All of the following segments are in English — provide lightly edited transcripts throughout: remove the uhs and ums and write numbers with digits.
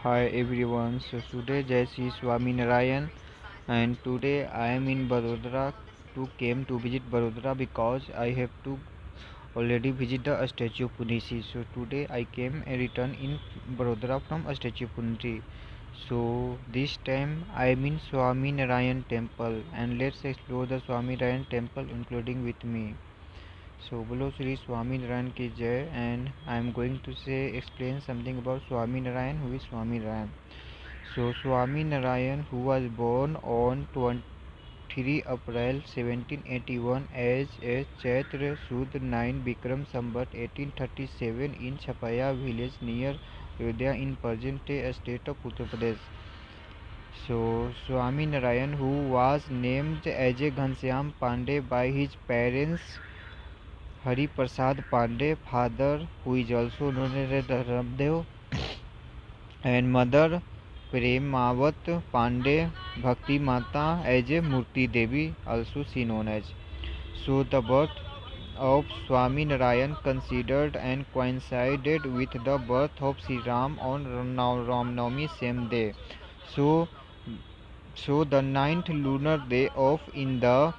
Hi everyone, so today Jai Shri Swami Narayan and today I am in Barodara to came to visit Barodara because I have to already visit the statue of Punisi. So today I came and return in Barodara from a statue of Punisi. So this time I am in Swami Narayan temple and let's explore the Swami Narayan temple including with me. So Bolo Sri Swami Narayan ki Jai and I am going to say explain something about Swami Narayan who is Swami Narayan. So Swami Narayan, who was born on 23 April 1781 as a Chaitra Sud 9 Bikram Sambat 1837 in Chapaya village near Ayodhya in present-day state of Uttar Pradesh. So Swami Narayan, who was named as a Ghanshyam Pandey by his parents Hari Prasad Pandey, father who is also known as Ramdev, and mother Premavat Pandey Bhakti Mata as a Murti Devi, also she known as. So the birth of Swami Narayan considered and coincided with the birth of Sri Ram on Ram Navami same day. So the ninth lunar day of in the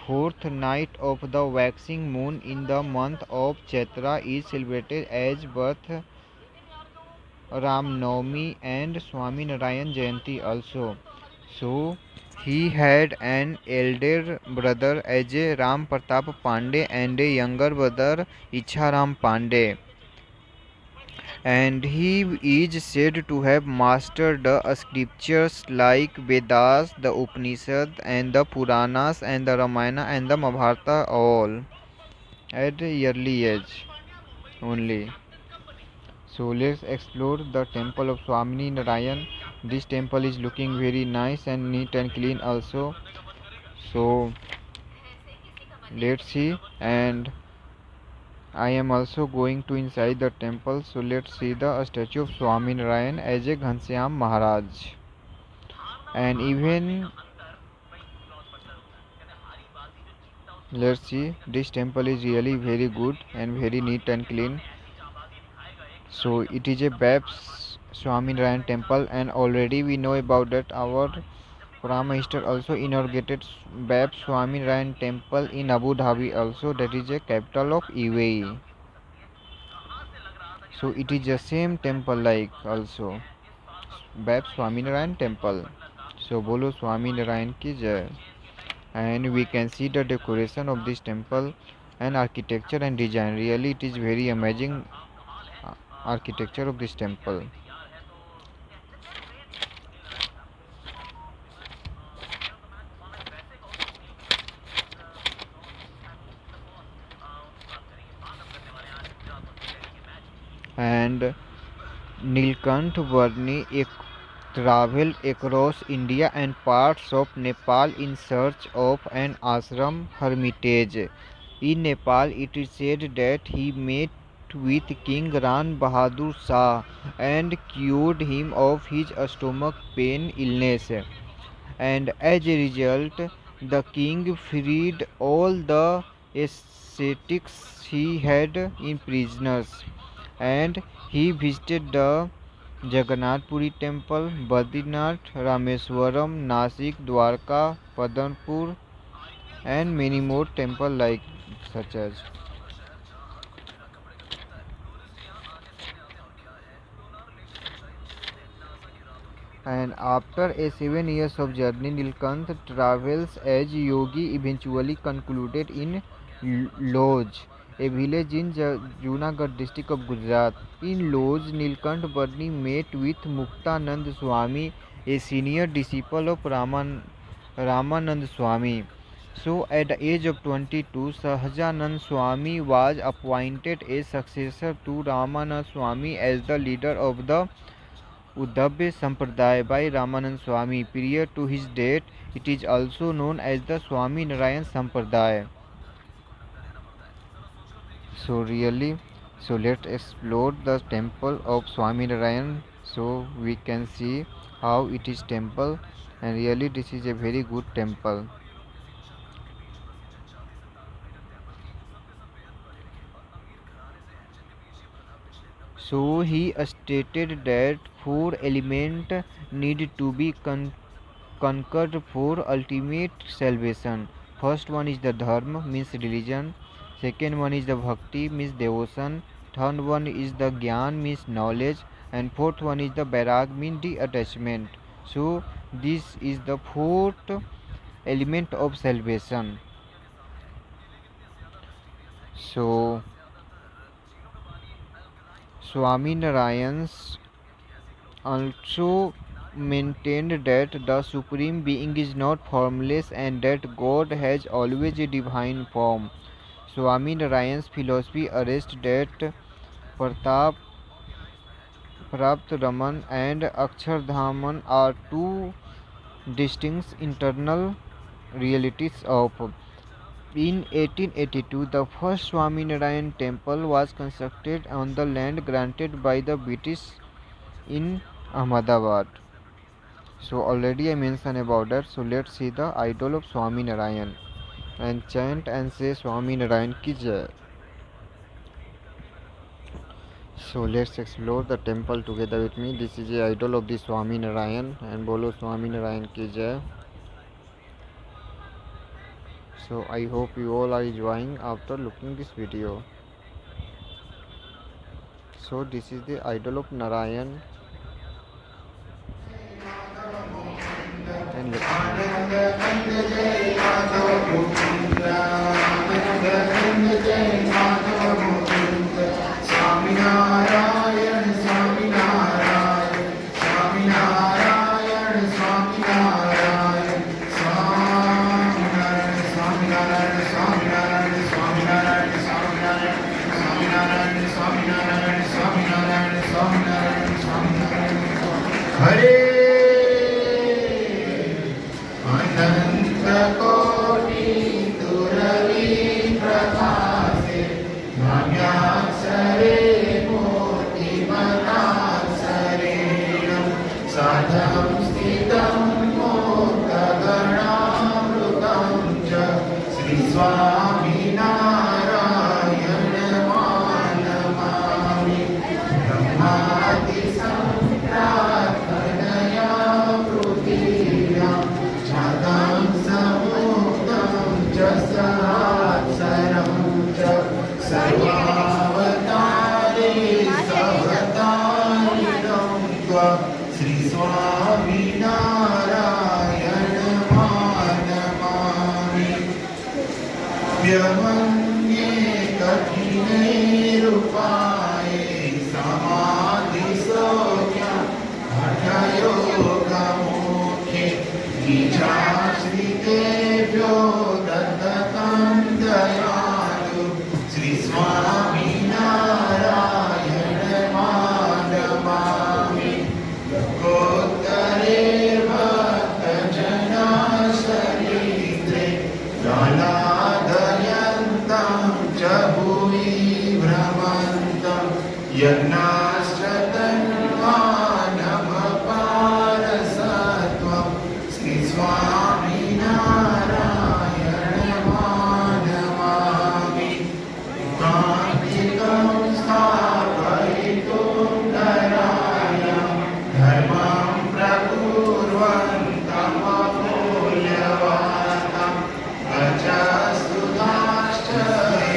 fourth night of the waxing moon in the month of Chaitra is celebrated as birth Ram Navami and Swami Narayan Jayanti also. So he had an elder brother Ajay Ram Pratap Pandey and a younger brother Icha Ram Pandey. And he is said to have mastered the scriptures like Vedas, the Upanishad and the Puranas and the Ramayana and the Mahabharata all at a early age only. So let's explore the temple of Swami Narayan. This temple is looking very nice and neat and clean also. So let's see, and I am also going to inside the temple. So let's see the statue of Swami Narayan as a Ghanshyam Maharaj. And even let's see, this temple is really very good and very neat and clean. So it is a Babs Swami Narayan temple, and already we know about that our Prime Minister also inaugurated Bab Swami Narayan Temple in Abu Dhabi also, that is a capital of UAE. So it is the same temple like also Bab Swami Narayan Temple. So Bolo Swami Narayan ki Jai. And we can see the decoration of this temple and architecture and design. Really it is very amazing architecture of this temple. And Nilkant Varni traveled across India and parts of Nepal in search of an ashram hermitage. In Nepal, it is said that he met with King Ran Bahadur Shah and cured him of his stomach pain illness. And as a result, the king freed all the ascetics he had in prisoners, and he visited the Jagannath Puri temple, Badrinath, Rameswaram, Nasik, Dwarka, Padanpur and many more temples like such as. And after a 7 years of journey, Nilkant travels as yogi eventually concluded in Lodj, a village in Junagadh district of Gujarat. In Lodj, Nilkant Barni met with Muktanand Swami, a senior disciple of Ramanand Swami. So, at the age of 22, Sahajanand Swami was appointed a successor to Ramanand Swami as the leader of the Uddhava Sampradaya by Ramanand Swami. Prior to his death, it is also known as the Swami Narayan Sampradaya. So really, so let's explore the temple of Swami Narayan so we can see how it is temple, and really this is a very good temple. So he stated that four elements need to be conquered for ultimate salvation. First one is the dharma, means religion. Second one is the bhakti, means devotion. Third one is the gyan, means knowledge. And fourth one is the vairag, means detachment. So this is the fourth element of salvation. So Swami Narayans also maintained that the Supreme Being is not formless and that God has always a divine form. Swami Narayan's philosophy urged that Pratap, Prapt Raman and Akshardhaman are two distinct internal realities of. In 1882, the first Swami Narayan temple was constructed on the land granted by the British in Ahmedabad. So already I mentioned about that. So let's see the idol of Swami Narayan and chant and say Swami Narayan ki jai. So let's explore the temple together with me. This is the idol of the Swami Narayan and bolo Swami Narayan ki jai. So I hope you all are enjoying after looking this video. So this is the idol of Narayan and Hare अनंत कोटि दुरवि प्रकाशे नान्याक्षरे मूर्तिमताक्षरेण साधं स्थितं मोदगणामृतं च श्रीस्वामिनारायण मानमामि ब्रह्मादि सम्प्रार्थनया पृथिव्यां छदं समुद्रं च सहस्रं च सर्वावतारे सवतारिणं त्वं श्रीस्वामिनारायण मानमामि व्यमन्ये कठिनैरुपाये समाधिसौख्यं हठयोगमोक्षे निजाश्रितेभ्यो दत्तं दयालु श्रीस्वामिनारायण मानमामि लोकोत्तरे भक्तजनचरित्रे लालादयन्तं च भुवि भ्रमन्तं यज्ञाश्चतन्मानमपारसत्वं श्रीस्वामिनारायण मानमामि कार्तिकं स्थापयितुं नराय धर्मं प्रकुर्वन्तममूल्यवानं भजस्तुताश्च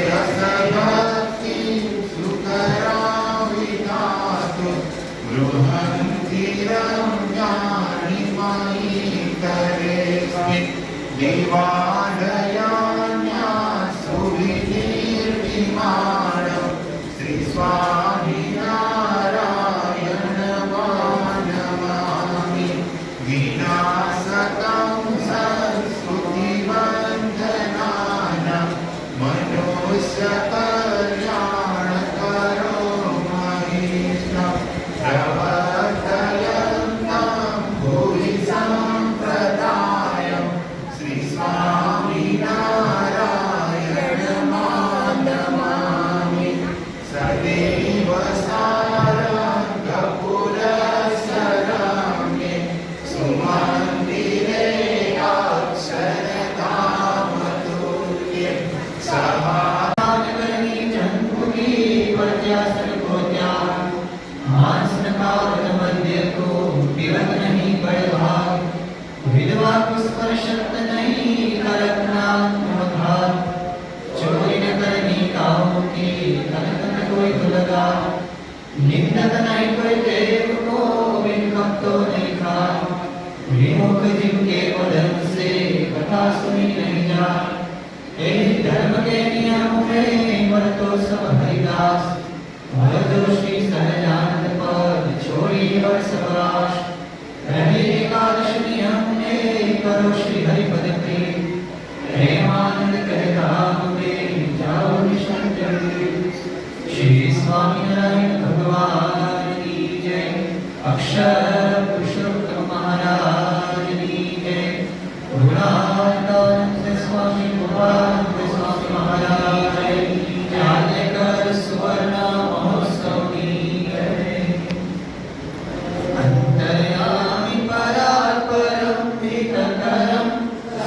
रसभक्तिं सुकरां विधातुं गृहन्ति रम्याणि मयि करेऽस्मिन् देवालयान्यासु विनिर्मिमाणं श्रीस्वामिनारायण मानमामि विनाशकं संस्कृतिवन्दनानं मनुष्यकल्याणकरो महिष्णं प्रवर्तयन्तं भुवि सम्प्रदायं श्रीस्वामिनारायण स्पर्शत नहीं करना मोधार चोरी न करनी कामों की कनक न कोई दुलगा निंदक नहीं कोई देव को बिन भक्तों नहीं खा विमुख जिनके वदन से कथा सुनी नहीं जा धर्म के नियम में वर्तो सब हरिदास भरतो श्री सहजानंद पद छोड़ी हर सबराश रहे एकादश नियम में करो श्री हरिपद प्रेम प्रेमानंद कहता हमें जाओ निशन श्री स्वामी नारायण भगवान की जय अक्षर पुरुषोत्तम महाराज की जय गुणानंद स्वामी भगवान स्वामी महाराज की जय कर सुवर्ण महोत्सव की जय अंतर्यामी परात्परम भीतरम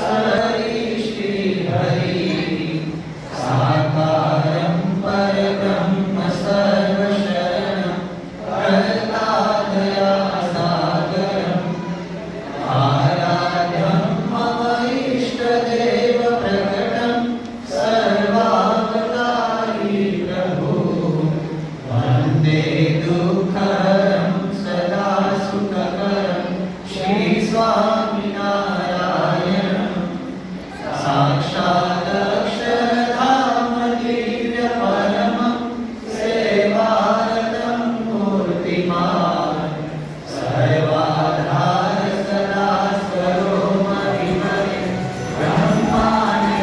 हरि श्री हरि साकारं परब्रह्म सर्वशरणं प्रदादया सागरम् आराध्यं मम इष्टदेव प्रकटं सर्वावतारी प्रभु वन्दे दुःखहरं सदा सुखकरं श्री स्वामिनारायणं साक्षात् अक्षरधाम दिव्य परमं सेवारतं मूर्तिमान् सर्वाधार सदा स्वरोमविमले ब्रह्माण्ड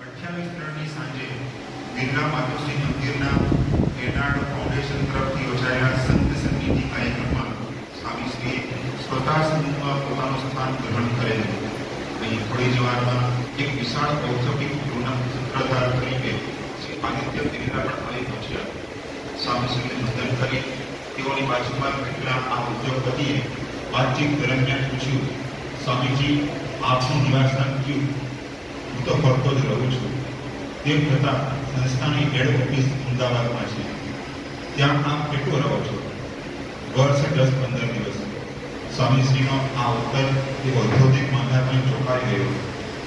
અઠ્યાવીસ ત્રણની સાંજે બિરલા માતુશ્રી મંદિરના એનાડ ફાઉન્ડેશન તરફથી યોજાયેલા સંત સંગીતિ કાર્યક્રમમાં સ્વામીશ્રીએ સ્વતઃ સમૂહમાં પોતાનું સ્થાન ગ્રહણ કરેલું. અહીં થોડી જ વારમાં એક વિશાળ ઔદ્યોગિક ગૃહના સૂત્રધાર તરીકે શ્રી આદિત્ય ગિરિરા પણ આવી પહોંચ્યા. સ્વામીશ્રીને વંદન કરી તેઓની બાજુમાં બેઠેલા આ ઉદ્યોગપતિએ વાતચીત દરમિયાન પૂછ્યું, સ્વામીજી, આપનું નિવાસસ્થાન કયું? હું તો ફરતો જ રહું છું. તેમ છતાં સંસ્થાની હેડ ઓફિસ અમદાવાદમાં છે. ત્યાં આપ કેટલો રહો છો? વર્ષે 10-15 દિવસ. સ્વામીશ્રીનો આ ઉત્તર એ ઔદ્યોગિક માધાપને ચોંકાવી ગયો.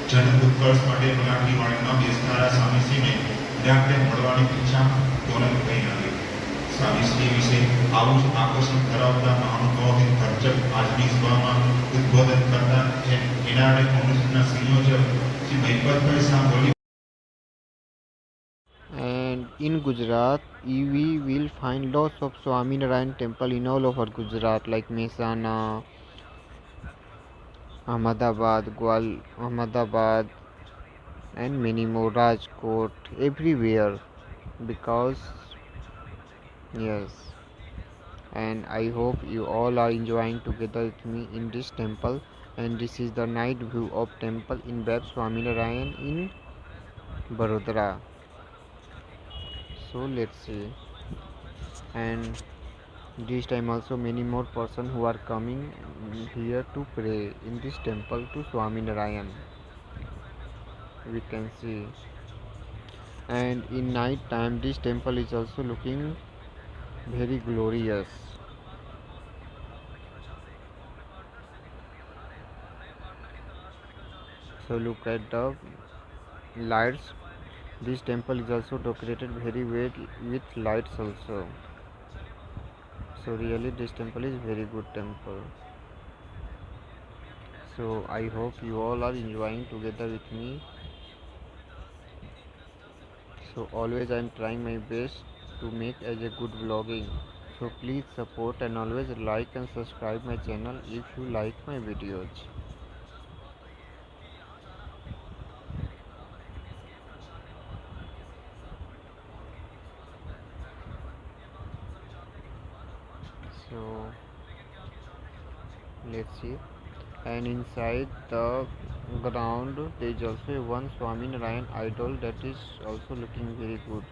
જન ઉત્કર્ષ માટે મરાઠી વાણી ન બેસનારા સ્વામીશ્રીને ત્યાં મળવાની ઈચ્છા તેઓને થઈ આવી. સ્વામીશ્રી વિશે આવું જ આકર્ષણ ધરાવતા મહાનુભાવોની ભરચક આજની સભામાં ઉદ્બોધન કરતા એનઆરડે ફાઉન્ડેશનના સંયોજક શ્રી મહિપતભાઈ શાહ બોલી. And in Gujarat, we will find lots of Swaminarayan temple in all over Gujarat, like Mehsana, Ahmedabad, and many more, Rajkot, everywhere. Because yes, and I hope you all are enjoying together with me in this temple. And this is the night view of temple in Bab Swaminarayan in Barodara. So let's see. And this time also many more person who are coming here to pray in this temple to Swaminarayan, we can see. And in night time this temple is also looking very glorious. So look at the lights. This temple is also decorated very well with lights also. So really this temple is very good temple. So I hope you all are enjoying together with me. So always I'm trying my best to make as a good vlogging. So please support and always like and subscribe my channel if you like my videos. So let's see. And inside the ground there is also one Swami Narayan idol that is also looking very good.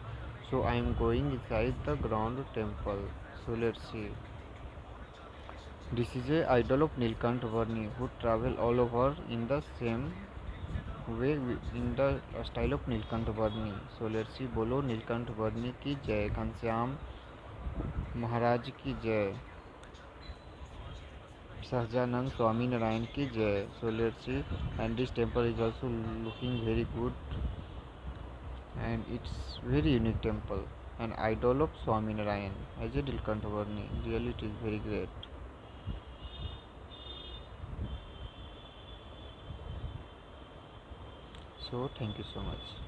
So I am going inside the ground temple. So let's see. This is a idol of Nilkant Varni who travel all over in the same way in the style of Nilkant Varni. So let's see. बोलो नीलकंठ वर्णी की जय, घनश्याम महाराज की जय, Sahajanand Swami Narayan ki jai. So let's see. And this temple is also looking very good, and it's very unique temple. An idol of Swami Narayan as a Nilkantha. Really, it is very great. So thank you so much.